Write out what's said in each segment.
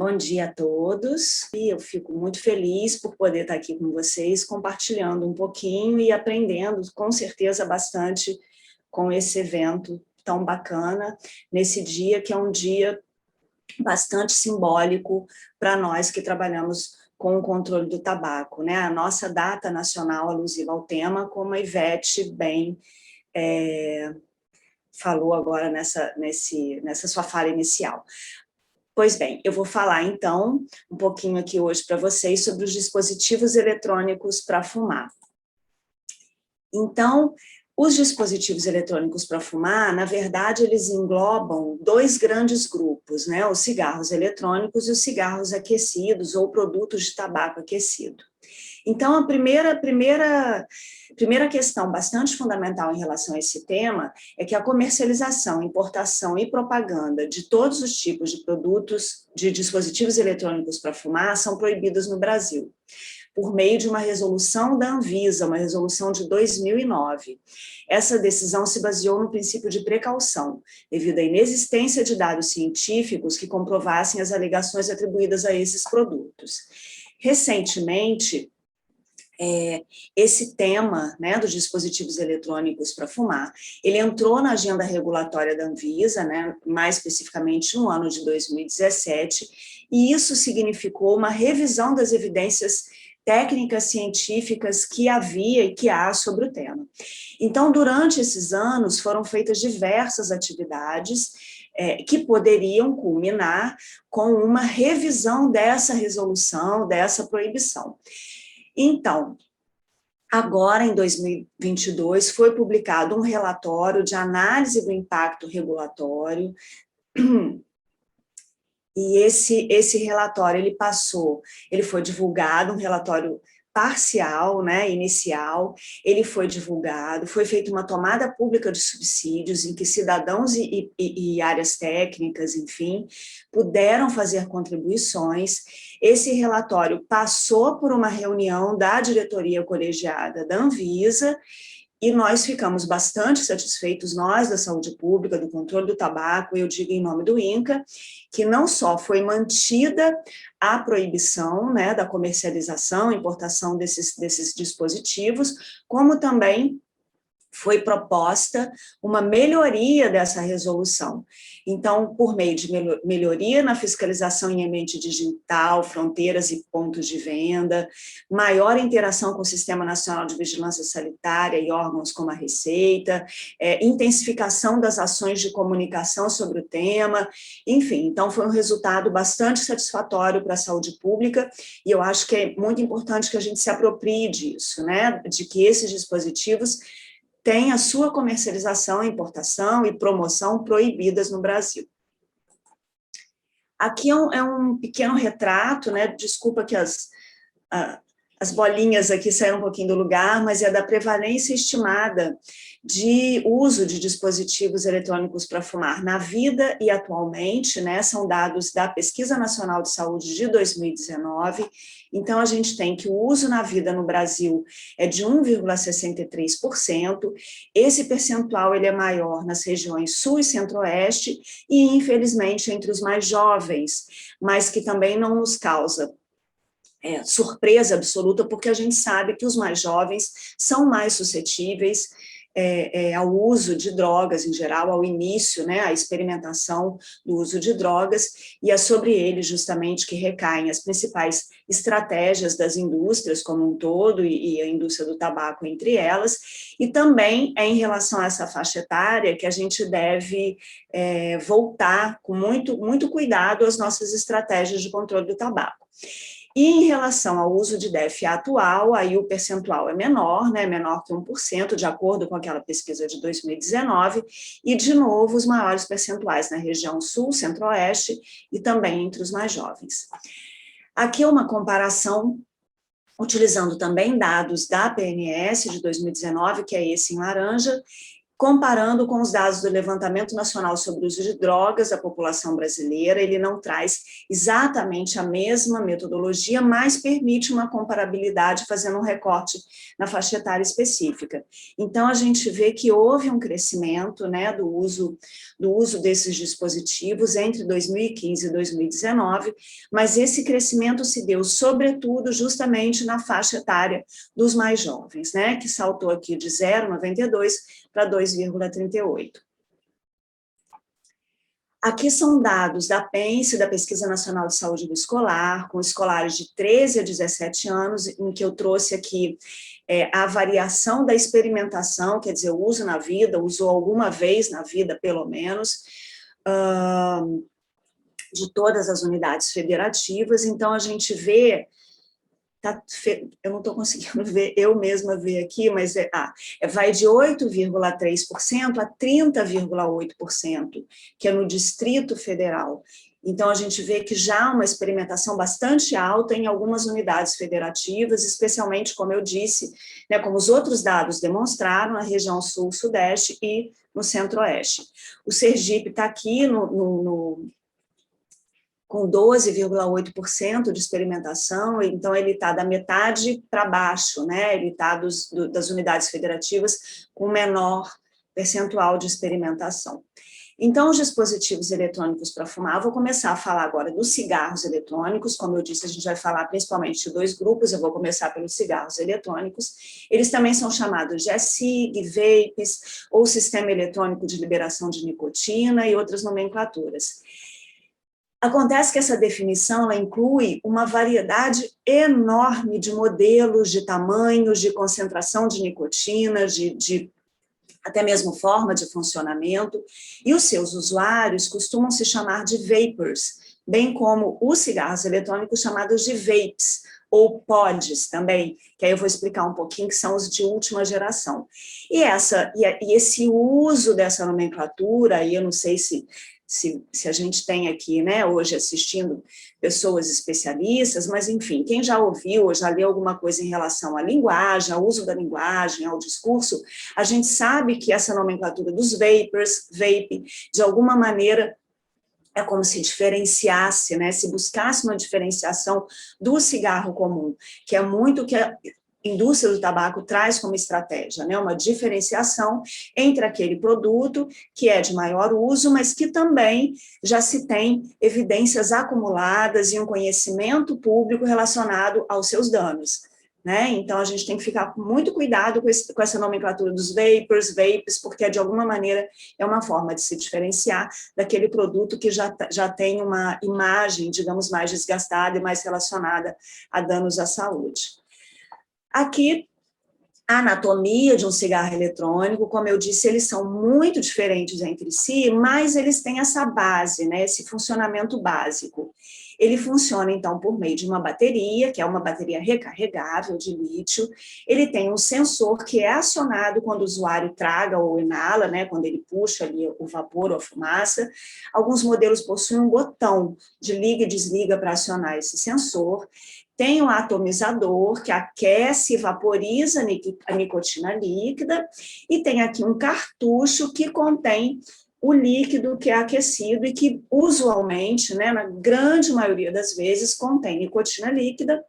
Bom dia a todos, e eu fico muito feliz por poder estar aqui com vocês, compartilhando um pouquinho e aprendendo, com certeza, bastante com esse evento tão bacana, nesse dia que é um dia bastante simbólico para nós que trabalhamos com o controle do tabaco, né? A nossa data nacional alusiva ao tema, como a Ivete bem falou agora nessa sua fala inicial. Pois bem, eu vou falar, então, um pouquinho aqui hoje para vocês sobre os dispositivos eletrônicos para fumar. Então, os dispositivos eletrônicos para fumar, na verdade, eles englobam dois grandes grupos, né? Os cigarros eletrônicos e os cigarros aquecidos ou produtos de tabaco aquecido. Então, a primeira questão bastante fundamental em relação a esse tema é que a comercialização, importação e propaganda de todos os tipos de produtos, de dispositivos eletrônicos para fumar, são proibidos no Brasil, por meio de uma resolução da Anvisa, uma resolução de 2009. Essa decisão se baseou no princípio de precaução, devido à inexistência de dados científicos que comprovassem as alegações atribuídas a esses produtos. Recentemente, esse tema, né, dos dispositivos eletrônicos para fumar, ele entrou na agenda regulatória da Anvisa, né, mais especificamente no ano de 2017, e isso significou uma revisão das evidências técnicas científicas que havia e que há sobre o tema. Então, durante esses anos, foram feitas diversas atividades que poderiam culminar com uma revisão dessa resolução, dessa proibição. Então, agora, em 2022, foi publicado um relatório de análise do impacto regulatório, e esse relatório, ele foi divulgado, um relatório parcial, né, inicial, ele foi divulgado, foi feita uma tomada pública de subsídios, em que cidadãos e áreas técnicas, enfim, puderam fazer contribuições. Esse relatório passou por uma reunião da diretoria colegiada da Anvisa, e nós ficamos bastante satisfeitos, nós da saúde pública, do controle do tabaco, eu digo em nome do INCA, que não só foi mantida a proibição, né, da comercialização, importação desses dispositivos, como também foi proposta uma melhoria dessa resolução. Então, por meio de melhoria na fiscalização em ambiente digital, fronteiras e pontos de venda, maior interação com o Sistema Nacional de Vigilância Sanitária e órgãos como a Receita, intensificação das ações de comunicação sobre o tema, enfim, então foi um resultado bastante satisfatório para a saúde pública, e eu acho que é muito importante que a gente se aproprie disso, né, de que esses dispositivos tem a sua comercialização, importação e promoção proibidas no Brasil. Aqui é um pequeno retrato, né? Desculpa que as bolinhas aqui saíram um pouquinho do lugar, mas é da prevalência estimada de uso de dispositivos eletrônicos para fumar na vida e atualmente, né, são dados da Pesquisa Nacional de Saúde de 2019, então a gente tem que o uso na vida no Brasil é de 1,63%, esse percentual ele é maior nas regiões sul e centro-oeste e, infelizmente, entre os mais jovens, mas que também não nos causa surpresa absoluta, porque a gente sabe que os mais jovens são mais suscetíveis ao uso de drogas em geral, ao início, né, à experimentação do uso de drogas, e é sobre eles justamente que recaem as principais estratégias das indústrias como um todo, e a indústria do tabaco entre elas, e também é em relação a essa faixa etária que a gente deve voltar com muito cuidado às nossas estratégias de controle do tabaco. E em relação ao uso de DEF atual, aí o percentual é menor, né, menor que 1%, de acordo com aquela pesquisa de 2019, e, de novo, os maiores percentuais na região sul, centro-oeste e também entre os mais jovens. Aqui é uma comparação, utilizando também dados da PNS de 2019, que é esse em laranja, Comparando com os dados do Levantamento Nacional sobre o Uso de Drogas da população brasileira, ele não traz exatamente a mesma metodologia, mas permite uma comparabilidade fazendo um recorte na faixa etária específica. Então, a gente vê que houve um crescimento, né, do uso desses dispositivos entre 2015 e 2019, mas esse crescimento se deu, sobretudo, justamente na faixa etária dos mais jovens, né, que saltou aqui de 0,92 para 2,38. Aqui são dados da PENSE, da Pesquisa Nacional de Saúde do Escolar, com escolares de 13 a 17 anos, em que eu trouxe aqui a variação da experimentação, quer dizer, o uso na vida, usou alguma vez na vida, pelo menos, de todas as unidades federativas. Então, a gente vê... eu não estou conseguindo ver, eu mesma ver aqui, mas vai de 8,3% a 30,8%, que é no Distrito Federal. Então, a gente vê que já há uma experimentação bastante alta em algumas unidades federativas, especialmente, como eu disse, né, como os outros dados demonstraram, na região sul-sudeste e no centro-oeste. O Sergipe está aqui com 12,8% de experimentação, então ele está da metade para baixo, né? Ele está das unidades federativas com menor percentual de experimentação. Então, os dispositivos eletrônicos para fumar, vou começar a falar agora dos cigarros eletrônicos, como eu disse, a gente vai falar principalmente de dois grupos, eu vou começar pelos cigarros eletrônicos, eles também são chamados de e-cig, vapes, ou Sistema Eletrônico de Liberação de Nicotina e outras nomenclaturas. Acontece que essa definição ela inclui uma variedade enorme de modelos, de tamanhos, de concentração de nicotina, de até mesmo forma de funcionamento, e os seus usuários costumam se chamar de vapers, bem como os cigarros eletrônicos chamados de vapes, ou pods também, que aí eu vou explicar um pouquinho, que são os de última geração. E esse uso dessa nomenclatura, e eu não sei se a gente tem aqui, né, hoje assistindo pessoas especialistas, mas, enfim, quem já ouviu ou já leu alguma coisa em relação à linguagem, ao uso da linguagem, ao discurso, a gente sabe que essa nomenclatura dos vapers, vape, de alguma maneira, é como se diferenciasse, né, se buscasse uma diferenciação do cigarro comum, que é muito que a indústria do tabaco traz como estratégia, né, uma diferenciação entre aquele produto que é de maior uso, mas que também já se tem evidências acumuladas e um conhecimento público relacionado aos seus danos. Né? Então, a gente tem que ficar com muito cuidado com essa nomenclatura dos vapers, vapes, porque, de alguma maneira, é uma forma de se diferenciar daquele produto que já tem uma imagem, digamos, mais desgastada e mais relacionada a danos à saúde. Aqui, a anatomia de um cigarro eletrônico, como eu disse, eles são muito diferentes entre si, mas eles têm essa base, né, esse funcionamento básico. Ele funciona, então, por meio de uma bateria, que é uma bateria recarregável de lítio. Ele tem um sensor que é acionado quando o usuário traga ou inala, né, quando ele puxa ali o vapor ou a fumaça. Alguns modelos possuem um botão de liga e desliga para acionar esse sensor. Tem um atomizador que aquece e vaporiza a nicotina líquida, e tem aqui um cartucho que contém o líquido que é aquecido e que usualmente, né, na grande maioria das vezes, contém nicotina líquida,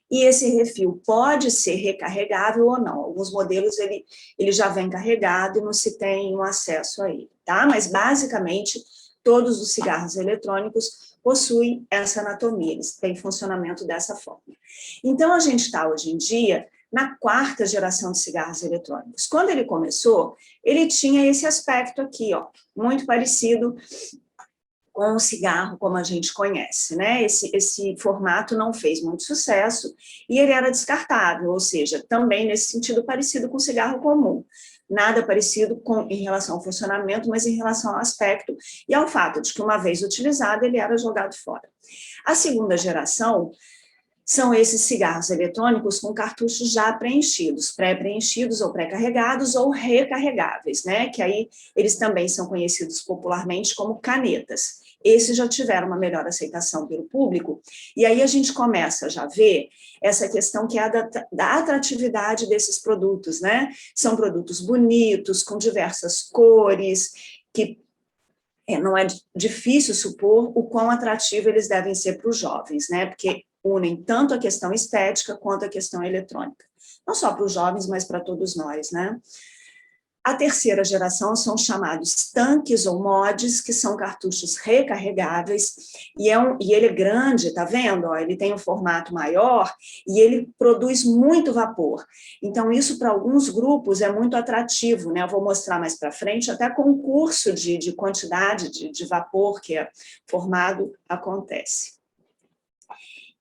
e esse refil pode ser recarregável ou não. Alguns modelos ele já vem carregado e não se tem um acesso a ele, tá? Mas basicamente todos os cigarros eletrônicos possuem essa anatomia, eles têm funcionamento dessa forma. Então, a gente está, hoje em dia, na 4ª geração de cigarros eletrônicos. Quando ele começou, ele tinha esse aspecto aqui, ó, muito parecido com o cigarro como a gente conhece, né? Esse formato não fez muito sucesso e ele era descartável, ou seja, também nesse sentido parecido com o cigarro comum. Nada parecido em relação ao funcionamento, mas em relação ao aspecto e ao fato de que, uma vez utilizado, ele era jogado fora. A 2ª geração são esses cigarros eletrônicos com cartuchos já preenchidos, pré-preenchidos ou pré-carregados ou recarregáveis, né? Que aí eles também são conhecidos popularmente como canetas. esses já tiveram uma melhor aceitação pelo público, e aí a gente começa já a ver essa questão que é a da atratividade desses produtos, né? São produtos bonitos, com diversas cores, que não é difícil supor o quão atrativo eles devem ser para os jovens, né? Porque unem tanto a questão estética quanto a questão eletrônica. Não só para os jovens, mas para todos nós, né? A terceira geração são chamados tanques ou mods, que são cartuchos recarregáveis, e ele é grande, tá vendo? Ele tem um formato maior e ele produz muito vapor. Então, isso para alguns grupos é muito atrativo, né? Eu vou mostrar mais para frente, até concurso de quantidade de vapor que é formado acontece.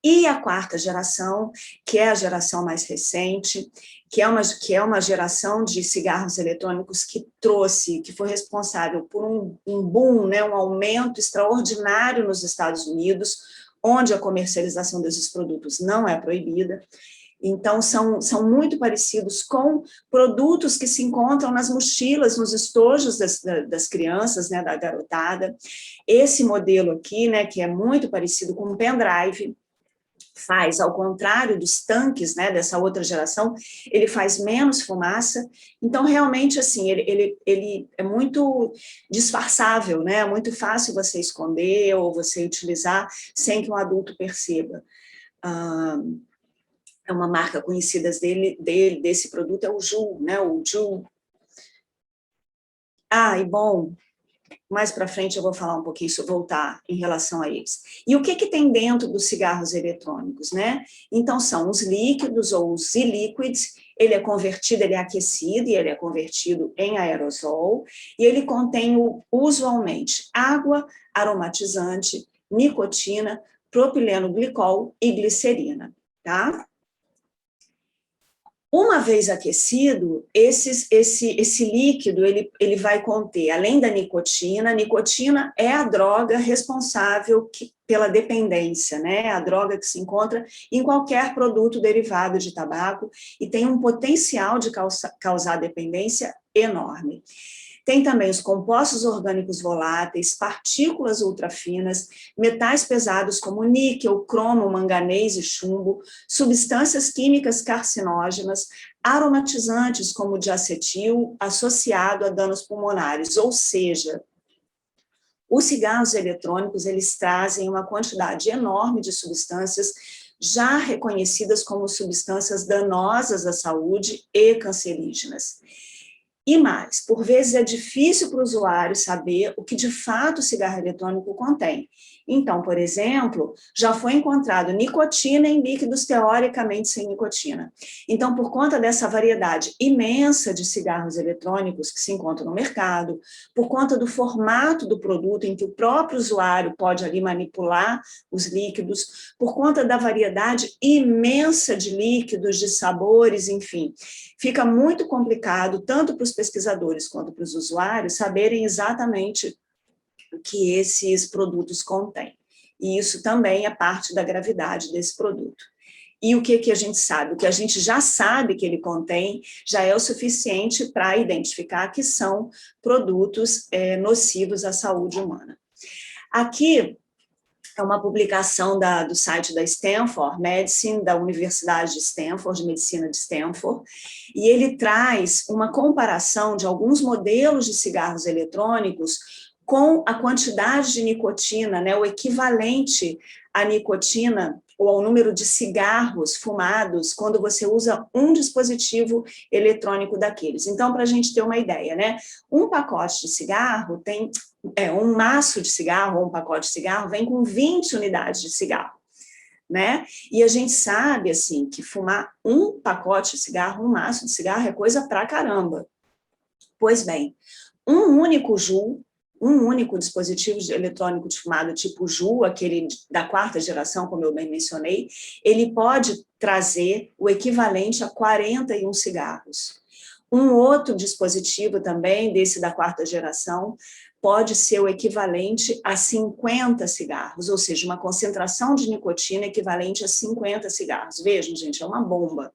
E a quarta geração, que é a geração mais recente, que é uma geração de cigarros eletrônicos que foi responsável por um boom, né, um aumento extraordinário nos Estados Unidos, onde a comercialização desses produtos não é proibida. Então, são muito parecidos com produtos que se encontram nas mochilas, nos estojos das crianças, né, da garotada. Esse modelo aqui, né, que é muito parecido com um pendrive, faz, ao contrário dos tanques, né, dessa outra geração, ele faz menos fumaça, então, realmente, assim, ele é muito disfarçável, né, é muito fácil você esconder ou você utilizar sem que um adulto perceba. É uma marca conhecida desse produto, é o Juul, né, o Juul. E bom, mais para frente eu vou falar um pouquinho, voltar em relação a eles. E o que tem dentro dos cigarros eletrônicos, né? Então, são os líquidos ou os e-liquids, ele é convertido, ele é aquecido e ele é convertido em aerosol, e ele contém, usualmente, água, aromatizante, nicotina, propileno glicol e glicerina, tá? Uma vez aquecido, esse líquido ele vai conter, além da nicotina, a nicotina é a droga responsável pela dependência, né? A droga que se encontra em qualquer produto derivado de tabaco e tem um potencial de causar dependência enorme. Tem também os compostos orgânicos voláteis, partículas ultrafinas, metais pesados como níquel, cromo, manganês e chumbo, substâncias químicas carcinógenas, aromatizantes como o diacetil, associado a danos pulmonares, ou seja, os cigarros eletrônicos, eles trazem uma quantidade enorme de substâncias já reconhecidas como substâncias danosas à saúde e cancerígenas. E mais, por vezes é difícil para o usuário saber o que de fato o cigarro eletrônico contém. Então, por exemplo, já foi encontrado nicotina em líquidos teoricamente sem nicotina. Então, por conta dessa variedade imensa de cigarros eletrônicos que se encontram no mercado, por conta do formato do produto em que o próprio usuário pode ali manipular os líquidos, por conta da variedade imensa de líquidos, de sabores, enfim, fica muito complicado, tanto para os pesquisadores quanto para os usuários, saberem exatamente o que esses produtos contêm. E isso também é parte da gravidade desse produto. E o que a gente sabe? O que a gente já sabe que ele contém já é o suficiente para identificar que são produtos nocivos à saúde humana. Aqui é uma publicação do site da Stanford Medicine, da Universidade de Stanford, de Medicina de Stanford, e ele traz uma comparação de alguns modelos de cigarros eletrônicos com a quantidade de nicotina, né, o equivalente à nicotina ou ao número de cigarros fumados quando você usa um dispositivo eletrônico daqueles. Então, para a gente ter uma ideia, né, um pacote de cigarro tem... um maço de cigarro ou um pacote de cigarro vem com 20 unidades de cigarro, né? E a gente sabe, assim, que fumar um pacote de cigarro, um maço de cigarro é coisa pra caramba. Pois bem, um único Juul, um único dispositivo eletrônico de fumado tipo Juul, aquele da quarta geração, como eu bem mencionei, ele pode trazer o equivalente a 41 cigarros. Um outro dispositivo também, desse da quarta geração, pode ser o equivalente a 50 cigarros, ou seja, uma concentração de nicotina equivalente a 50 cigarros. Vejam, gente, é uma bomba.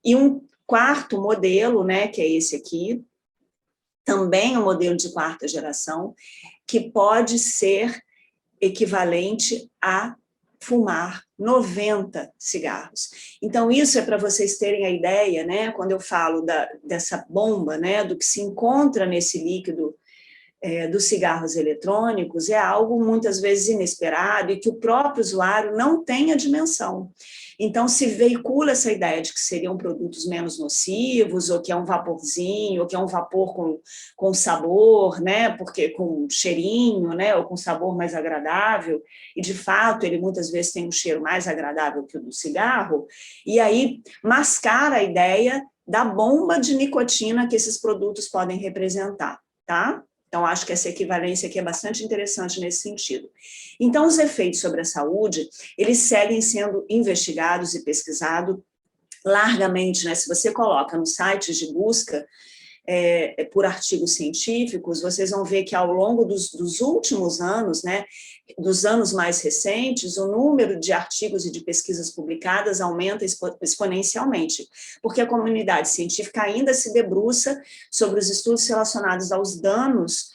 E um quarto modelo, né, que é esse aqui, também um modelo de quarta geração, que pode ser equivalente a fumar 90 cigarros. Então, isso é para vocês terem a ideia, né, quando eu falo dessa bomba, né, do que se encontra nesse líquido dos cigarros eletrônicos, é algo muitas vezes inesperado e que o próprio usuário não tem a dimensão. Então, se veicula essa ideia de que seriam produtos menos nocivos, ou que é um vaporzinho, ou que é um vapor com sabor, né, porque com cheirinho, né, ou com sabor mais agradável, e de fato ele muitas vezes tem um cheiro mais agradável que o do cigarro, e aí mascara a ideia da bomba de nicotina que esses produtos podem representar, tá? Então, acho que essa equivalência aqui é bastante interessante nesse sentido. Então, os efeitos sobre a saúde, eles seguem sendo investigados e pesquisados largamente, né? Se você coloca nos sites de busca por artigos científicos, vocês vão ver que ao longo dos últimos anos, né, dos anos mais recentes, o número de artigos e de pesquisas publicadas aumenta exponencialmente, porque a comunidade científica ainda se debruça sobre os estudos relacionados aos danos,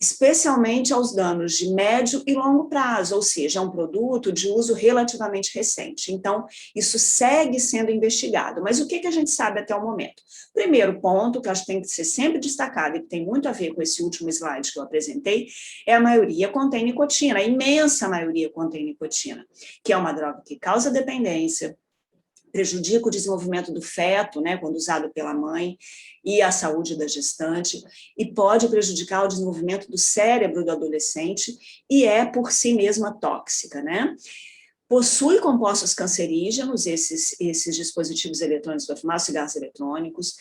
especialmente aos danos de médio e longo prazo, ou seja, é um produto de uso relativamente recente. Então, isso segue sendo investigado. Mas o que a gente sabe até o momento? Primeiro ponto, que eu acho que tem que ser sempre destacado, e que tem muito a ver com esse último slide que eu apresentei, é a maioria contém nicotina, a imensa maioria contém nicotina, que é uma droga que causa dependência, prejudica o desenvolvimento do feto, né, quando usado pela mãe, e a saúde da gestante, e pode prejudicar o desenvolvimento do cérebro do adolescente, e é, por si mesma, tóxica, né? Possui compostos cancerígenos, esses dispositivos eletrônicos para fumar, cigarros eletrônicos,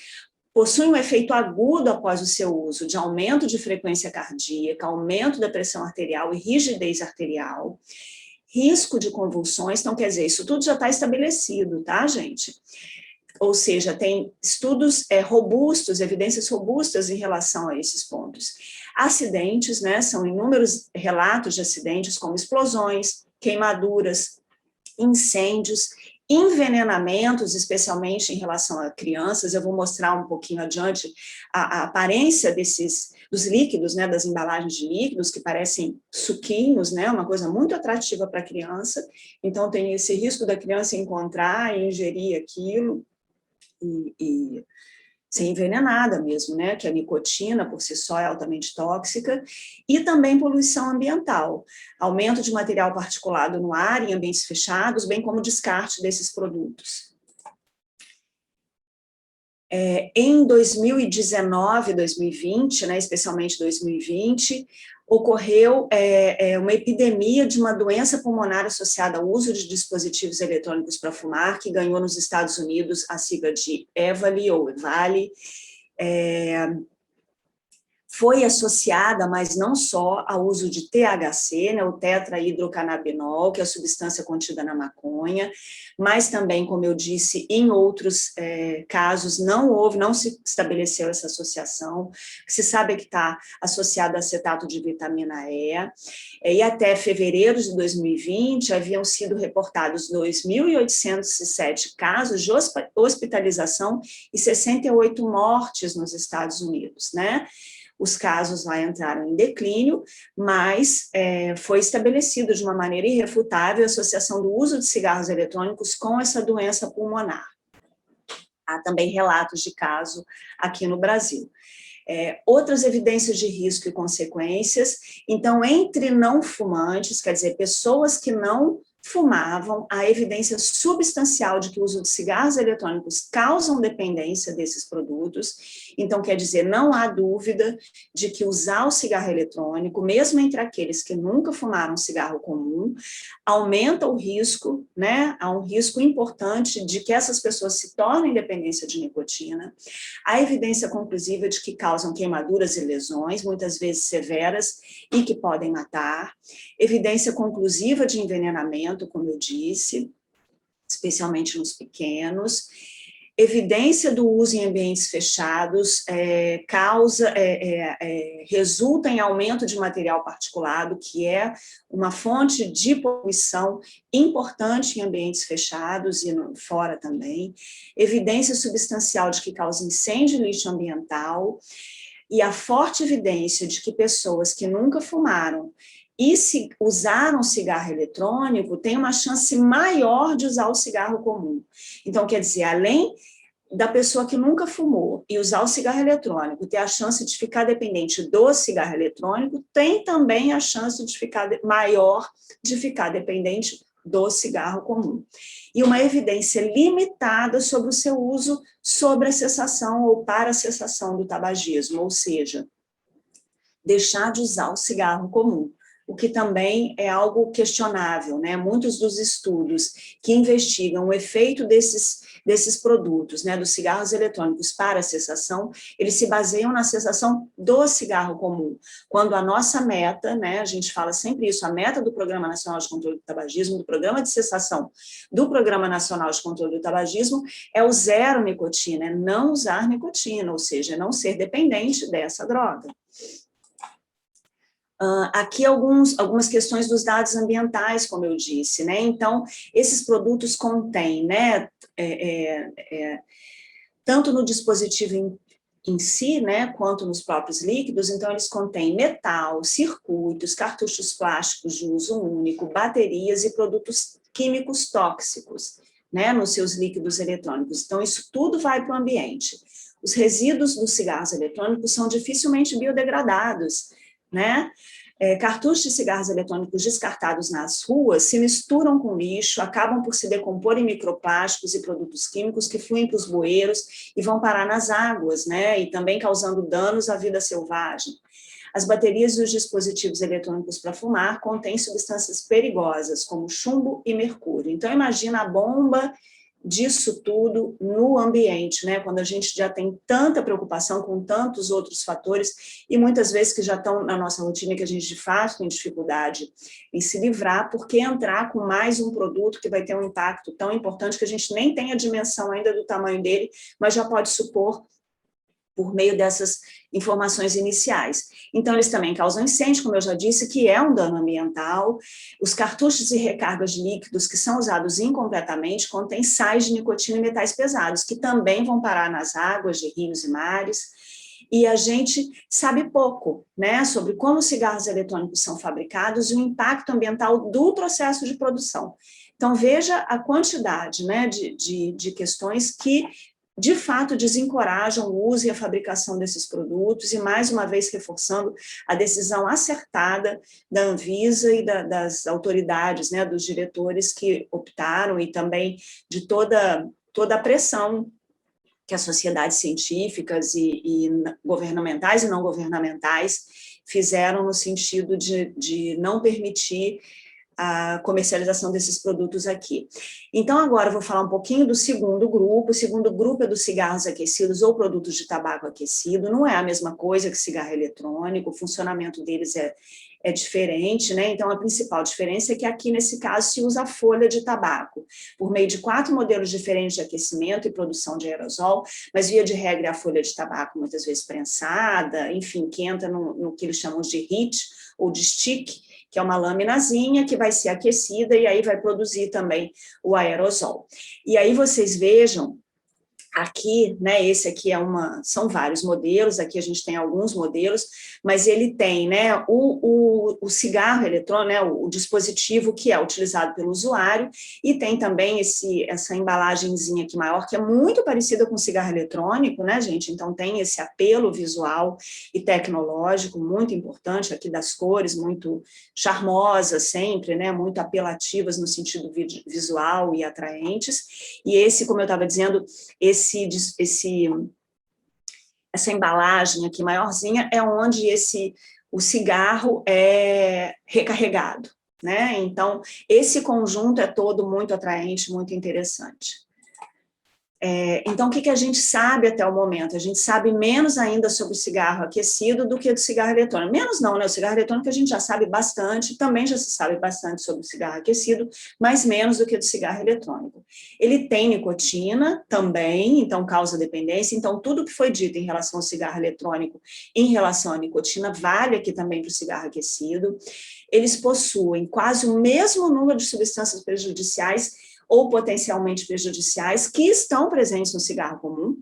possui um efeito agudo após o seu uso, de aumento de frequência cardíaca, aumento da pressão arterial e rigidez arterial, risco de convulsões. Então, quer dizer, isso tudo já está estabelecido, tá, gente? Ou seja, tem estudos robustos, evidências robustas em relação a esses pontos. Acidentes, né, são inúmeros relatos de acidentes, como explosões, queimaduras, incêndios, envenenamentos, especialmente em relação a crianças. Eu vou mostrar um pouquinho adiante a aparência dos líquidos, né, das embalagens de líquidos, que parecem suquinhos, né, uma coisa muito atrativa para a criança. Então, tem esse risco da criança encontrar e ingerir aquilo e ser envenenada mesmo, né, que a nicotina, por si só, é altamente tóxica, e também poluição ambiental, aumento de material particulado no ar em ambientes fechados, bem como descarte desses produtos. Em 2019, 2020, né, especialmente 2020, ocorreu uma epidemia de uma doença pulmonar associada ao uso de dispositivos eletrônicos para fumar, que ganhou nos Estados Unidos a sigla de EVALI ou EVALI, foi associada, mas não só, ao uso de THC, né, o tetrahidrocannabinol, que é a substância contida na maconha, mas também, como eu disse, em outros casos não se estabeleceu essa associação. Se sabe que está associada a acetato de vitamina E, e até fevereiro de 2020 haviam sido reportados 2.807 casos de hospitalização e 68 mortes nos Estados Unidos, né? Os casos lá entraram em declínio, mas foi estabelecido de uma maneira irrefutável a associação do uso de cigarros eletrônicos com essa doença pulmonar. Há também relatos de caso aqui no Brasil. Outras evidências de risco e consequências, então, entre não fumantes, quer dizer, pessoas que não fumavam, a evidência substancial de que o uso de cigarros eletrônicos causam dependência desses produtos. Então, quer dizer, não há dúvida de que usar o cigarro eletrônico, mesmo entre aqueles que nunca fumaram cigarro comum, aumenta o risco, né? Há um risco importante de que essas pessoas se tornem dependentes de nicotina. Há evidência conclusiva de que causam queimaduras e lesões, muitas vezes severas, e que podem matar. Evidência conclusiva de envenenamento, como eu disse, especialmente nos pequenos. Evidência do uso em ambientes fechados resulta em aumento de material particulado, que é uma fonte de poluição importante em ambientes fechados e fora também. Evidência substancial de que causa incêndio e lixo ambiental, e a forte evidência de que pessoas que nunca fumaram E se usar um cigarro eletrônico, tem uma chance maior de usar o cigarro comum. Então, quer dizer, além da pessoa que nunca fumou e usar o cigarro eletrônico, ter a chance de ficar dependente do cigarro eletrônico, tem também a chance de ficar maior de ficar dependente do cigarro comum. E uma evidência limitada sobre o seu uso sobre a cessação ou para a cessação do tabagismo, ou seja, deixar de usar o cigarro comum, o que também é algo questionável, né? Muitos dos estudos que investigam o efeito desses produtos, né, dos cigarros eletrônicos para a cessação, eles se baseiam na cessação do cigarro comum, quando a nossa meta, né, a gente fala sempre isso, a meta do Programa Nacional de Controle do Tabagismo, do Programa de Cessação do Programa Nacional de Controle do Tabagismo, é o zero nicotina, é não usar nicotina, ou seja, não ser dependente dessa droga. Aqui algumas questões dos dados ambientais, como eu disse, né? Então, esses produtos contêm, né, tanto no dispositivo em si, né, quanto nos próprios líquidos, então eles contêm metal, circuitos, cartuchos plásticos de uso único, baterias e produtos químicos tóxicos, né, nos seus líquidos eletrônicos. Então, isso tudo vai para o ambiente. Os resíduos dos cigarros eletrônicos são dificilmente biodegradados, né? Cartuchos de cigarros eletrônicos descartados nas ruas se misturam com lixo, acabam por se decompor em microplásticos e produtos químicos que fluem para os bueiros e vão parar nas águas, né? E também causando danos à vida selvagem. As baterias dos dispositivos eletrônicos para fumar contêm substâncias perigosas, como chumbo e mercúrio. Então, imagina a bomba disso tudo no ambiente, né? Quando a gente já tem tanta preocupação com tantos outros fatores e muitas vezes que já estão na nossa rotina que a gente de fato tem dificuldade em se livrar, porque entrar com mais um produto que vai ter um impacto tão importante que a gente nem tem a dimensão ainda do tamanho dele, mas já pode supor por meio dessas informações iniciais. Então, eles também causam incêndio, como eu já disse, que é um dano ambiental. Os cartuchos e recargas de líquidos que são usados incompletamente contêm sais de nicotina e metais pesados, que também vão parar nas águas de rios e mares. E a gente sabe pouco, né, sobre como os cigarros eletrônicos são fabricados e o impacto ambiental do processo de produção. Então, veja a quantidade, né, de questões que de fato desencorajam o uso e a fabricação desses produtos, e mais uma vez reforçando a decisão acertada da Anvisa e das autoridades, né, dos diretores que optaram, e também de toda a pressão que as sociedades científicas e governamentais e não governamentais fizeram no sentido de não permitir a comercialização desses produtos aqui. Então, agora eu vou falar um pouquinho do segundo grupo. O segundo grupo é dos cigarros aquecidos ou produtos de tabaco aquecido. Não é a mesma coisa que cigarro eletrônico, o funcionamento deles é diferente, né? Então, a principal diferença é que aqui, nesse caso, se usa a folha de tabaco, por meio de 4 modelos diferentes de aquecimento e produção de aerosol, mas, via de regra, é a folha de tabaco muitas vezes prensada, enfim, que entra no que eles chamam de HEAT, ou de stick, que é uma laminazinha que vai ser aquecida e aí vai produzir também o aerosol. E aí vocês vejam aqui, né, esse aqui são vários modelos, aqui a gente tem alguns modelos, mas ele tem, né, o cigarro eletrônico, né, o dispositivo que é utilizado pelo usuário, e tem também essa embalagenzinha aqui maior, que é muito parecida com o cigarro eletrônico, né, gente, então tem esse apelo visual e tecnológico muito importante, aqui das cores, muito charmosas sempre, né, muito apelativas no sentido visual e atraentes, e esse, como eu estava dizendo, essa embalagem aqui maiorzinha é onde o cigarro é recarregado, né? Então, esse conjunto é todo muito atraente, muito interessante. Então, o que a gente sabe até o momento? A gente sabe menos ainda sobre o cigarro aquecido do que do cigarro eletrônico. Menos não, né? O cigarro eletrônico a gente já sabe bastante, também já se sabe bastante sobre o cigarro aquecido, mas menos do que do cigarro eletrônico. Ele tem nicotina também, então causa dependência. Então, tudo que foi dito em relação ao cigarro eletrônico, em relação à nicotina, vale aqui também para o cigarro aquecido. Eles possuem quase o mesmo número de substâncias prejudiciais ou potencialmente prejudiciais que estão presentes no cigarro comum.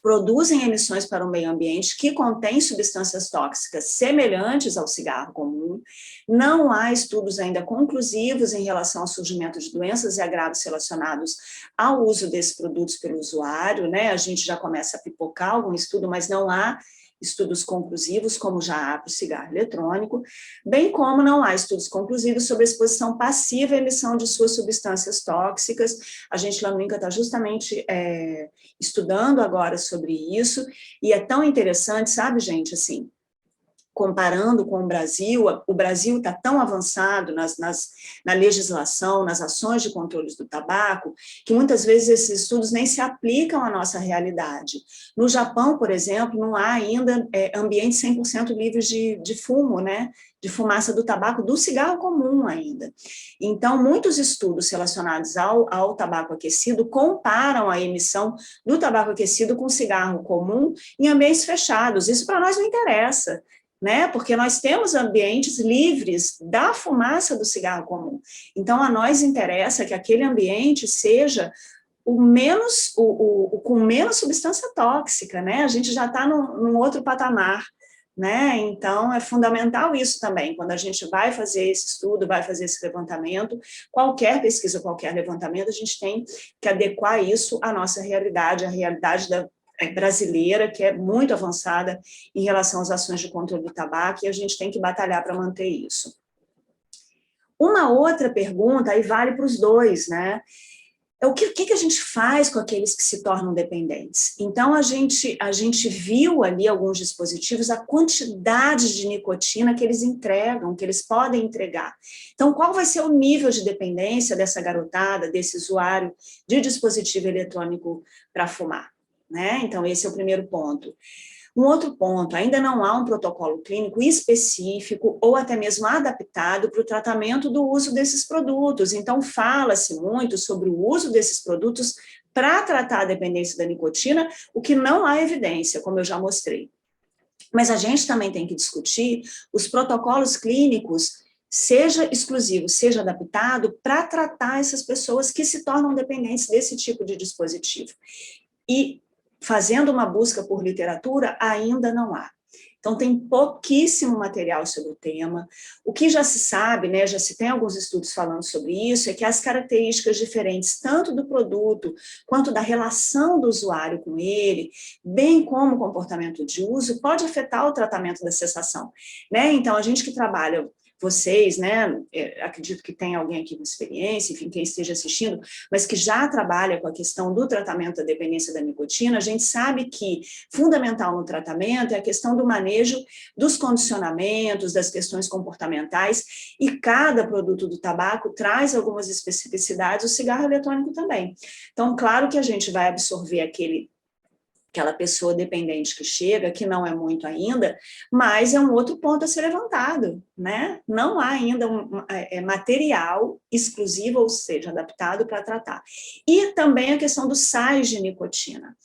produzem emissões para o meio ambiente que contêm substâncias tóxicas semelhantes ao cigarro comum. Não há estudos ainda conclusivos em relação ao surgimento de doenças e agravos relacionados ao uso desses produtos pelo usuário, né? A gente já começa a pipocar algum estudo, mas não há estudos conclusivos, como já há para o cigarro eletrônico, bem como não há estudos conclusivos sobre a exposição passiva à emissão de suas substâncias tóxicas. A gente lá no INCA está justamente estudando agora sobre isso, e é tão interessante, sabe, gente, assim, comparando com o Brasil está tão avançado na legislação, nas ações de controle do tabaco, que muitas vezes esses estudos nem se aplicam à nossa realidade. No Japão, por exemplo, não há ainda ambientes 100% livres de fumo, né? De fumaça do tabaco, do cigarro comum ainda. Então, muitos estudos relacionados ao tabaco aquecido comparam a emissão do tabaco aquecido com o cigarro comum em ambientes fechados. Isso para nós não interessa, né? Porque nós temos ambientes livres da fumaça do cigarro comum. Então, a nós interessa que aquele ambiente seja com menos substância tóxica, né? A gente já está num outro patamar, né? Então, é fundamental isso também, quando a gente vai fazer esse estudo, vai fazer esse levantamento, qualquer pesquisa, qualquer levantamento, a gente tem que adequar isso à nossa realidade, à realidade brasileira, que é muito avançada em relação às ações de controle do tabaco, e a gente tem que batalhar para manter isso. Uma outra pergunta, aí vale para os dois, né? É o que a gente faz com aqueles que se tornam dependentes? Então, a gente viu ali alguns dispositivos, a quantidade de nicotina que eles entregam, que eles podem entregar. Então, qual vai ser o nível de dependência dessa garotada, desse usuário de dispositivo eletrônico para fumar? Né? Então, esse é o primeiro ponto. Um outro ponto, ainda não há um protocolo clínico específico ou até mesmo adaptado para o tratamento do uso desses produtos. Então, fala-se muito sobre o uso desses produtos para tratar a dependência da nicotina, o que não há evidência, como eu já mostrei. Mas a gente também tem que discutir os protocolos clínicos, seja exclusivo, seja adaptado, para tratar essas pessoas que se tornam dependentes desse tipo de dispositivo. E fazendo uma busca por literatura, ainda não há. Então, tem pouquíssimo material sobre o tema. O que já se sabe, né, já se tem alguns estudos falando sobre isso, é que as características diferentes, tanto do produto, quanto da relação do usuário com ele, bem como o comportamento de uso, pode afetar o tratamento da cessação. Né? Então, a gente que trabalha, vocês, né, acredito que tem alguém aqui com experiência, enfim, quem esteja assistindo, mas que já trabalha com a questão do tratamento da dependência da nicotina, a gente sabe que fundamental no tratamento é a questão do manejo dos condicionamentos, das questões comportamentais, e cada produto do tabaco traz algumas especificidades, o cigarro eletrônico também. Então, claro que a gente vai absorver aquela pessoa dependente que chega, que não é muito ainda, mas é um outro ponto a ser levantado, né? Não há ainda material exclusivo, ou seja, adaptado para tratar. E também a questão dos sais de nicotina.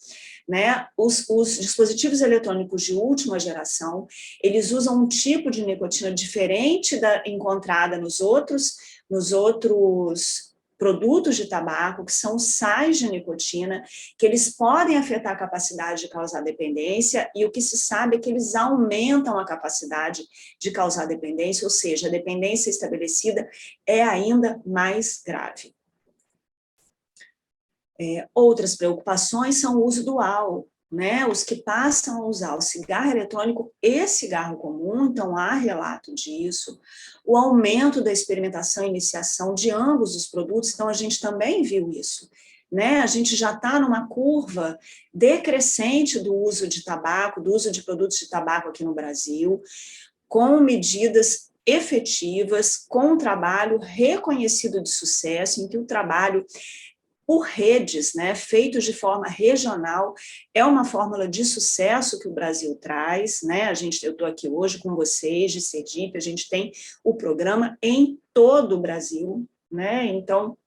Né? Os dispositivos eletrônicos de última geração, eles usam um tipo de nicotina diferente da encontrada nos outros produtos de tabaco, que são sais de nicotina, que eles podem afetar a capacidade de causar dependência, e o que se sabe é que eles aumentam a capacidade de causar dependência, ou seja, a dependência estabelecida é ainda mais grave. Outras preocupações são o uso dual, né? Os que passam a usar o cigarro eletrônico e cigarro comum, então há relato disso, o aumento da experimentação e iniciação de ambos os produtos, então a gente também viu isso, né? A gente já está numa curva decrescente do uso de tabaco, do uso de produtos de tabaco aqui no Brasil, com medidas efetivas, com um trabalho reconhecido de sucesso, em que o trabalho por redes, né, feitos de forma regional, é uma fórmula de sucesso que o Brasil traz, né? Eu estou aqui hoje com vocês de Sergipe, a gente tem o programa em todo o Brasil, né? Então,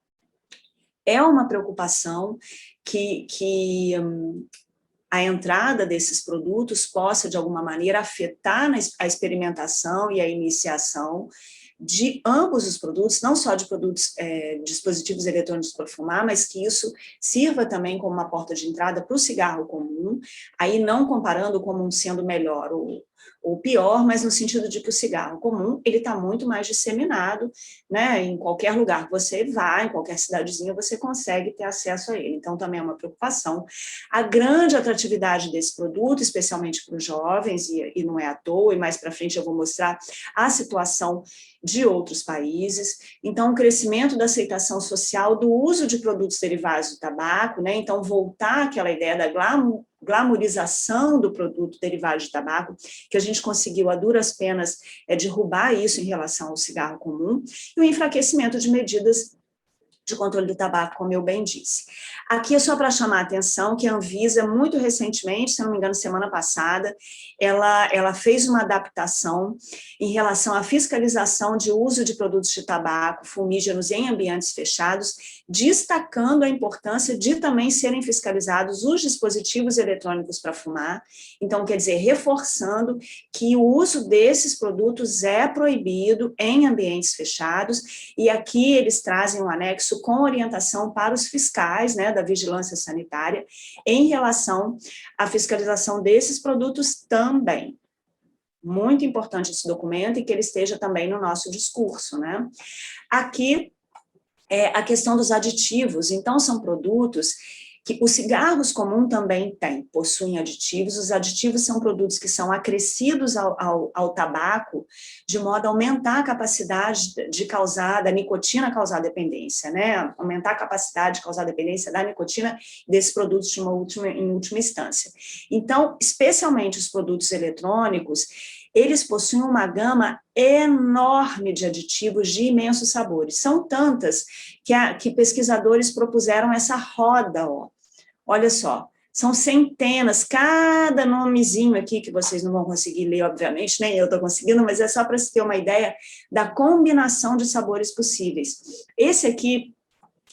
é uma preocupação que a entrada desses produtos possa, de alguma maneira, afetar a experimentação e a iniciação de ambos os produtos, não só de produtos, dispositivos eletrônicos para fumar, mas que isso sirva também como uma porta de entrada para o cigarro comum, aí não comparando o comum sendo melhor ou pior, mas no sentido de que o cigarro comum, ele está muito mais disseminado, né, em qualquer lugar que você vá, em qualquer cidadezinha, você consegue ter acesso a ele, então também é uma preocupação. A grande atratividade desse produto, especialmente para os jovens, e não é à toa, e mais para frente eu vou mostrar a situação de outros países, então o crescimento da aceitação social do uso de produtos derivados do tabaco, né, então voltar àquela ideia da glamorização do produto derivado de tabaco, que a gente conseguiu a duras penas derrubar isso em relação ao cigarro comum, e o enfraquecimento de medidas de controle do tabaco, como eu bem disse. Aqui é só para chamar a atenção que a Anvisa, muito recentemente, se não me engano, semana passada, ela fez uma adaptação em relação à fiscalização de uso de produtos de tabaco fumígenos em ambientes fechados, destacando a importância de também serem fiscalizados os dispositivos eletrônicos para fumar, então, quer dizer, reforçando que o uso desses produtos é proibido em ambientes fechados, e aqui eles trazem um anexo com orientação para os fiscais, né, da vigilância sanitária, em relação à fiscalização desses produtos também. Muito importante esse documento e que ele esteja também no nosso discurso, né? Aqui é a questão dos aditivos, então são produtos que os cigarros comum também possuem aditivos, os aditivos são produtos que são acrescidos ao tabaco, de modo a aumentar a capacidade da nicotina causar dependência, né? Aumentar a capacidade de causar dependência da nicotina desses produtos em última instância. Então, especialmente os produtos eletrônicos, eles possuem uma gama enorme de aditivos de imensos sabores. São tantas que pesquisadores propuseram essa roda, ó. Olha só, são centenas, cada nomezinho aqui que vocês não vão conseguir ler, obviamente, nem eu estou conseguindo, mas é só para se ter uma ideia da combinação de sabores possíveis. Esse aqui,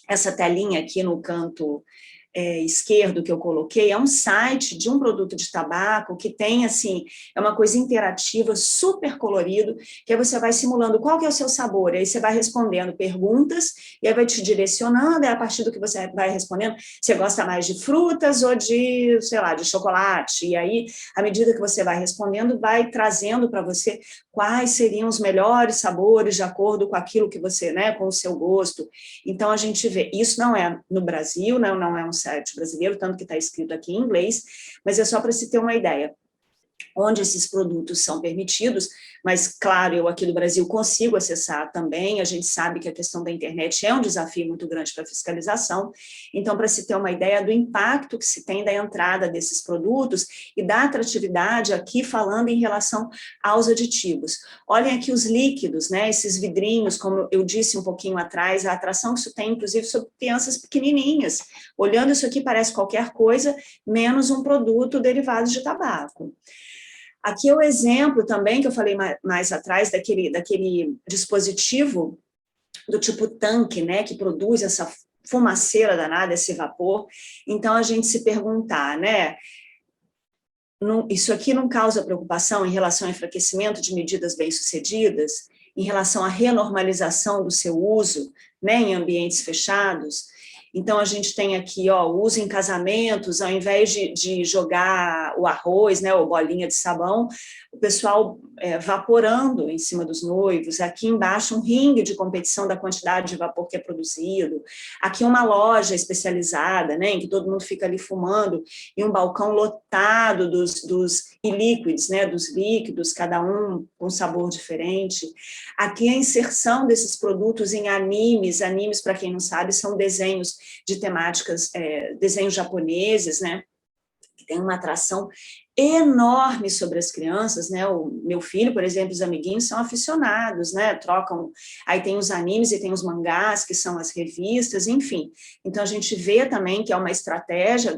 essa telinha aqui no canto esquerdo que eu coloquei, é um site de um produto de tabaco que tem, assim, é uma coisa interativa, super colorido, que aí você vai simulando qual que é o seu sabor, aí você vai respondendo perguntas, e aí vai te direcionando, e a partir do que você vai respondendo, você gosta mais de frutas ou de, sei lá, de chocolate, e aí, à medida que você vai respondendo, vai trazendo para você quais seriam os melhores sabores de acordo com aquilo que você, né, com o seu gosto. Então, a gente vê, isso não é no Brasil, né, não é um site brasileiro, tanto que está escrito aqui em inglês, mas é só para se ter uma ideia. Onde esses produtos são permitidos, mas, claro, eu aqui do Brasil consigo acessar também, a gente sabe que a questão da internet é um desafio muito grande para a fiscalização, então, para se ter uma ideia do impacto que se tem da entrada desses produtos e da atratividade, aqui falando em relação aos aditivos. Olhem aqui os líquidos, né, esses vidrinhos, como eu disse um pouquinho atrás, a atração que isso tem, inclusive, sobre crianças pequenininhas. Olhando isso aqui parece qualquer coisa, menos um produto derivado de tabaco. Aqui é o exemplo também, que eu falei mais atrás, daquele dispositivo do tipo tanque, né, que produz essa fumaceira danada, esse vapor. Então, a gente se perguntar, né, isso aqui não causa preocupação em relação ao enfraquecimento de medidas bem-sucedidas, em relação à renormalização do seu uso, né, em ambientes fechados? Então, a gente tem aqui, ó, o uso em casamentos, ao invés de jogar o arroz, né, ou bolinha de sabão, o pessoal vaporando em cima dos noivos. Aqui embaixo, um ringue de competição da quantidade de vapor que é produzido. Aqui uma loja especializada, né, em que todo mundo fica ali fumando, e um balcão lotado dos e-liquids, né, dos líquidos, cada um com sabor diferente. Aqui a inserção desses produtos em animes, para quem não sabe, são desenhos de temáticas, desenhos japoneses, né, que tem uma atração enorme sobre as crianças, né, o meu filho, por exemplo, os amiguinhos são aficionados, né, trocam, aí tem os animes e tem os mangás, que são as revistas, enfim, então a gente vê também que é uma estratégia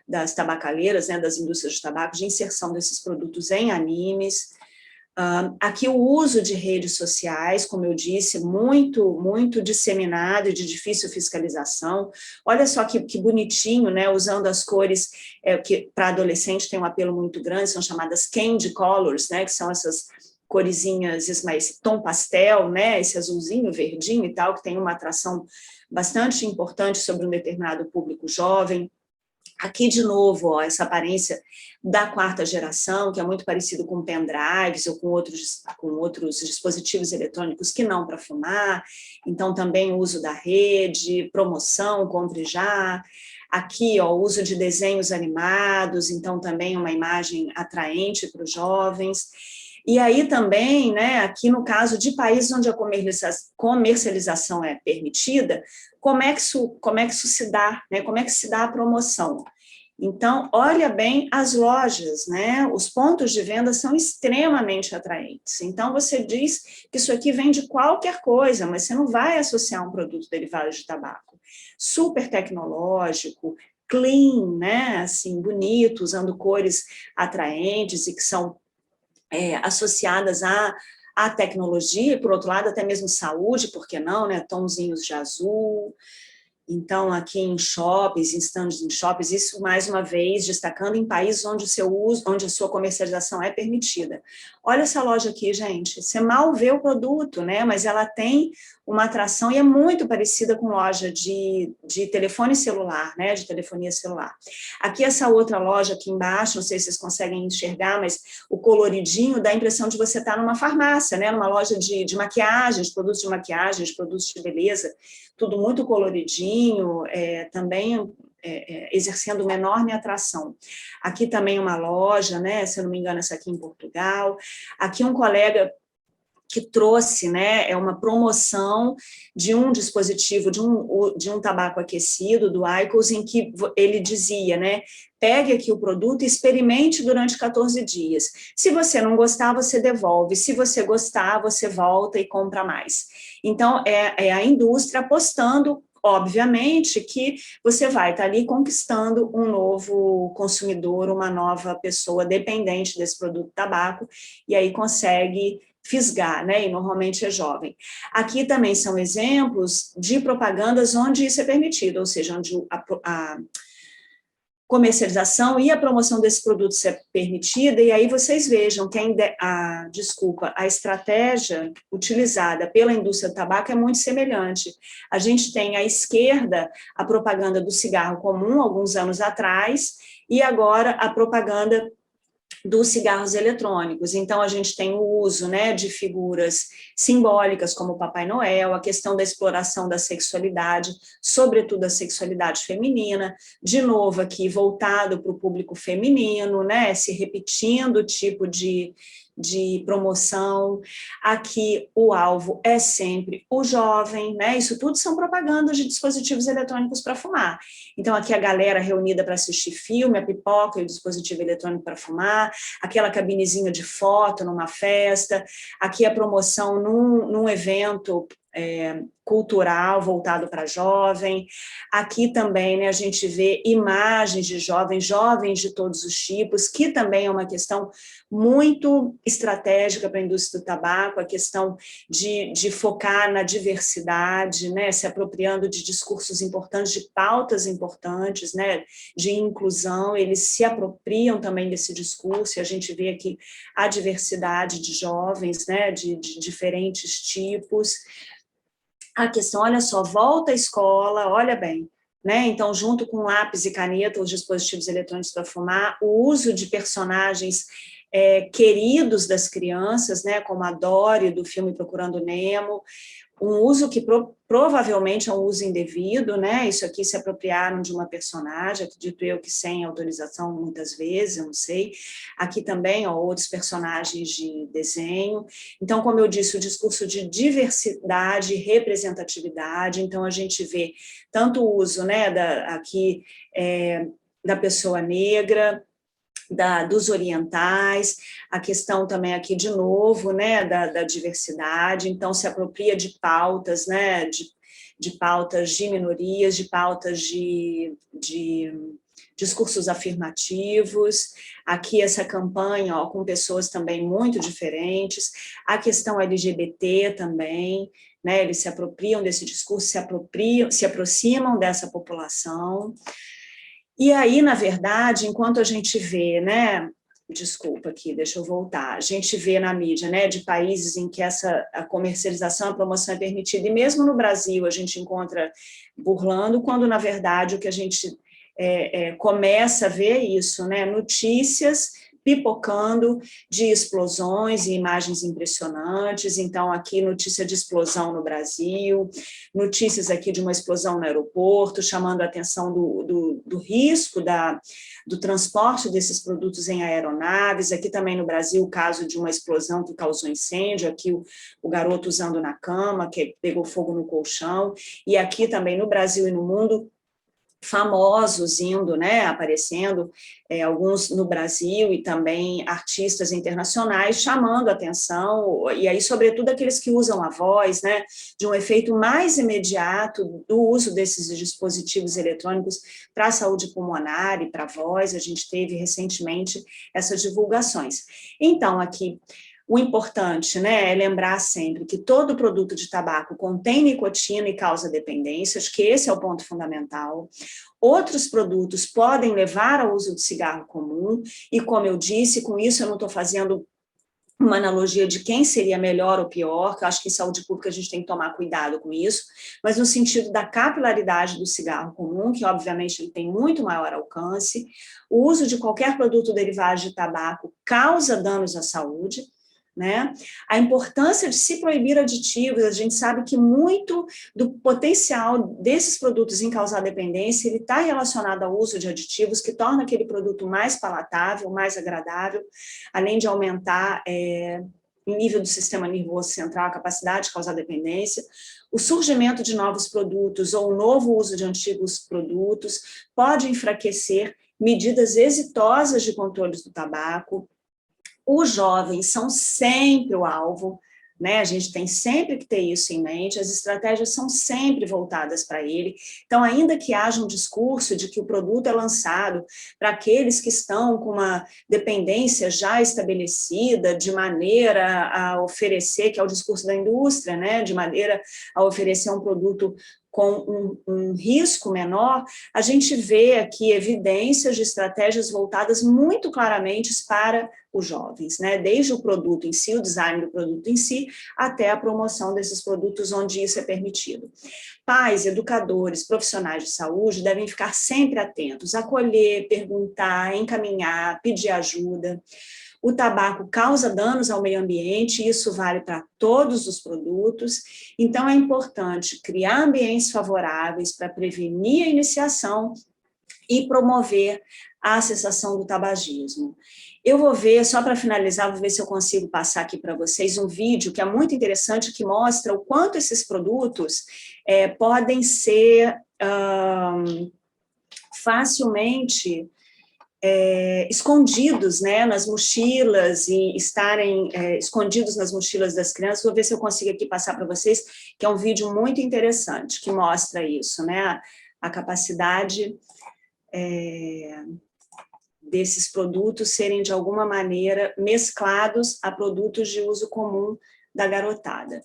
das tabacaleiras, né, das indústrias de tabaco, de inserção desses produtos em animes. Aqui o uso de redes sociais, como eu disse, muito disseminado e de difícil fiscalização. Olha só que bonitinho, né, usando as cores que para adolescente tem um apelo muito grande, são chamadas candy colors, né, que são essas coresinhas, mais tom pastel, né, esse azulzinho, verdinho e tal, que tem uma atração bastante importante sobre um determinado público jovem. Aqui, de novo, ó, essa aparência da quarta geração, que é muito parecido com pendrives ou com outros dispositivos eletrônicos que não para fumar. Então, também o uso da rede, promoção, compre já. Aqui, ó, o uso de desenhos animados, então também uma imagem atraente para os jovens. E aí também, né, aqui no caso de países onde a comercialização é permitida, como é que isso se dá, né? Como é que se dá a promoção? Então, olha bem as lojas, né? Os pontos de venda são extremamente atraentes. Então, você diz que isso aqui vem de qualquer coisa, mas você não vai associar um produto derivado de tabaco. Super tecnológico, clean, né? Assim, bonito, usando cores atraentes e que são associadas à tecnologia, e, por outro lado, até mesmo saúde, por que não, né? Tonzinhos de azul. Então, aqui em shoppings, em stands em shoppings, isso, mais uma vez, destacando em países onde o seu uso, onde a sua comercialização é permitida. Olha essa loja aqui, gente, você mal vê o produto, né? Mas ela tem uma atração e é muito parecida com loja de telefone celular, né? De telefonia celular. Aqui, essa outra loja aqui embaixo, não sei se vocês conseguem enxergar, mas o coloridinho dá a impressão de você estar numa farmácia, né? Numa loja de maquiagens, produtos de maquiagens, produtos de beleza, tudo muito coloridinho, também exercendo uma enorme atração. Aqui também uma loja, né, se eu não me engano, essa aqui em Portugal. Aqui um colega que trouxe, né, uma promoção de um dispositivo, de um tabaco aquecido, do IQOS, em que ele dizia, né, pegue aqui o produto e experimente durante 14 dias. Se você não gostar, você devolve. Se você gostar, você volta e compra mais. Então, é a indústria apostando, obviamente, que você vai estar ali conquistando um novo consumidor, uma nova pessoa dependente desse produto tabaco, e aí consegue fisgar, né? E normalmente é jovem. Aqui também são exemplos de propagandas onde isso é permitido, ou seja, onde a comercialização e a promoção desse produto é permitida, e aí vocês vejam que a estratégia utilizada pela indústria do tabaco é muito semelhante. A gente tem à esquerda a propaganda do cigarro comum, alguns anos atrás, e agora a propaganda dos cigarros eletrônicos. Então, a gente tem o uso, né, de figuras simbólicas como o Papai Noel, a questão da exploração da sexualidade, sobretudo a sexualidade feminina, de novo aqui voltado para o público feminino, né, se repetindo o tipo de promoção. Aqui o alvo é sempre o jovem, né? Isso tudo são propagandas de dispositivos eletrônicos para fumar. Então, aqui a galera reunida para assistir filme, a pipoca e o dispositivo eletrônico para fumar, aquela cabinezinha de foto numa festa, aqui a promoção num evento cultural voltado para jovem. Aqui também, né, a gente vê imagens de jovens de todos os tipos, que também é uma questão muito estratégica para a indústria do tabaco, a questão de focar na diversidade, né, se apropriando de discursos importantes, de pautas importantes, né, de inclusão, eles se apropriam também desse discurso, e a gente vê aqui a diversidade de jovens, né, de diferentes tipos. A questão, olha só, volta à escola, olha bem, né? Então, junto com lápis e caneta, os dispositivos eletrônicos para fumar, o uso de personagens queridos das crianças, né? Como a Dory, do filme Procurando Nemo, um uso que provavelmente é um uso indevido, né? Isso aqui se apropriaram de uma personagem, acredito eu que sem autorização muitas vezes, eu não sei. Aqui também, ó, outros personagens de desenho. Então, como eu disse, o discurso de diversidade, representatividade. Então, a gente vê tanto o uso, né, da pessoa negra, dos orientais, a questão também aqui, de novo, né, da diversidade, então se apropria de pautas, né, de pautas de minorias, de pautas de discursos afirmativos, aqui essa campanha, ó, com pessoas também muito diferentes, a questão LGBT também, né, eles se apropriam desse discurso, se aproximam dessa população. E aí, na verdade, enquanto a gente vê, né, Desculpa aqui, deixa eu voltar. A gente vê na mídia, né, de países em que a comercialização, a promoção é permitida, e mesmo no Brasil a gente encontra burlando, quando, na verdade, o que a gente começa a ver é isso, né, notícias pipocando de explosões e imagens impressionantes. Então, aqui, notícia de explosão no Brasil, notícias aqui de uma explosão no aeroporto, chamando a atenção do risco do transporte desses produtos em aeronaves. Aqui também no Brasil, o caso de uma explosão que causou incêndio, aqui o garoto usando na cama, que pegou fogo no colchão, e aqui também no Brasil e no mundo, famosos indo, né, aparecendo, alguns no Brasil e também artistas internacionais chamando a atenção, e aí, sobretudo, aqueles que usam a voz, né, de um efeito mais imediato do uso desses dispositivos eletrônicos para a saúde pulmonar e para a voz. A gente teve recentemente essas divulgações. Então, aqui, o importante, né, é lembrar sempre que todo produto de tabaco contém nicotina e causa dependência, acho que esse é o ponto fundamental. Outros produtos podem levar ao uso de cigarro comum, e como eu disse, com isso eu não estou fazendo uma analogia de quem seria melhor ou pior, que eu acho que em saúde pública a gente tem que tomar cuidado com isso, mas no sentido da capilaridade do cigarro comum, que obviamente ele tem muito maior alcance. O uso de qualquer produto derivado de tabaco causa danos à saúde, né? A importância de se proibir aditivos, a gente sabe que muito do potencial desses produtos em causar dependência, ele está relacionado ao uso de aditivos, que torna aquele produto mais palatável, mais agradável, além de aumentar o nível do sistema nervoso central, a capacidade de causar dependência. O surgimento de novos produtos ou o novo uso de antigos produtos pode enfraquecer medidas exitosas de controle do tabaco. Os jovens são sempre o alvo, né? A gente tem sempre que ter isso em mente, as estratégias são sempre voltadas para ele. Então, ainda que haja um discurso de que o produto é lançado para aqueles que estão com uma dependência já estabelecida, de maneira a oferecer, que é o discurso da indústria, né? De maneira a oferecer um produto com um risco menor, a gente vê aqui evidências de estratégias voltadas muito claramente para os jovens, né? Desde o produto em si, o design do produto em si, até a promoção desses produtos onde isso é permitido. Pais, educadores, profissionais de saúde devem ficar sempre atentos, acolher, perguntar, encaminhar, pedir ajuda. O tabaco causa danos ao meio ambiente, e isso vale para todos os produtos, então é importante criar ambientes favoráveis para prevenir a iniciação e promover a cessação do tabagismo. Eu vou ver, só para finalizar, vou ver se eu consigo passar aqui para vocês um vídeo que é muito interessante, que mostra o quanto esses produtos podem ser facilmente escondidos, né, nas mochilas e estarem escondidos nas mochilas das crianças. Vou ver se eu consigo aqui passar para vocês, que é um vídeo muito interessante, que mostra isso, né, a capacidade desses produtos serem, de alguma maneira, mesclados a produtos de uso comum da garotada.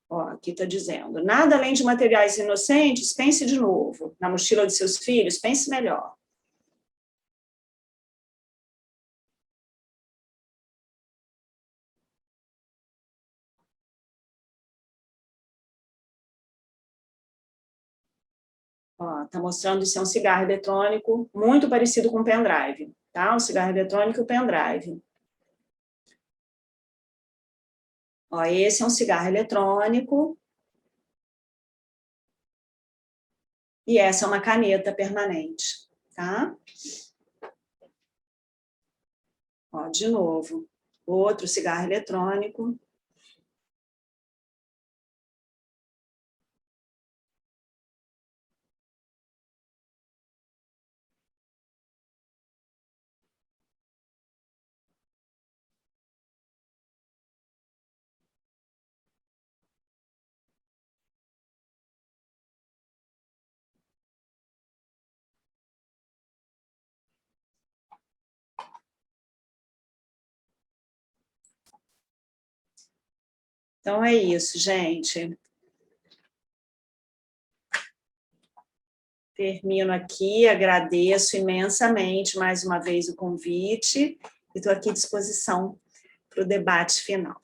Ó, aqui está dizendo, nada além de materiais inocentes, pense de novo. Na mochila de seus filhos, pense melhor. Está mostrando isso é um cigarro eletrônico muito parecido com um pendrive, tá? Um cigarro eletrônico e o pendrive. Ó, esse é um cigarro eletrônico e essa é uma caneta permanente, tá? Ó, de novo, outro cigarro eletrônico. Então, é isso, gente. termino aqui, agradeço imensamente mais uma vez o convite e estou aqui à disposição para o debate final.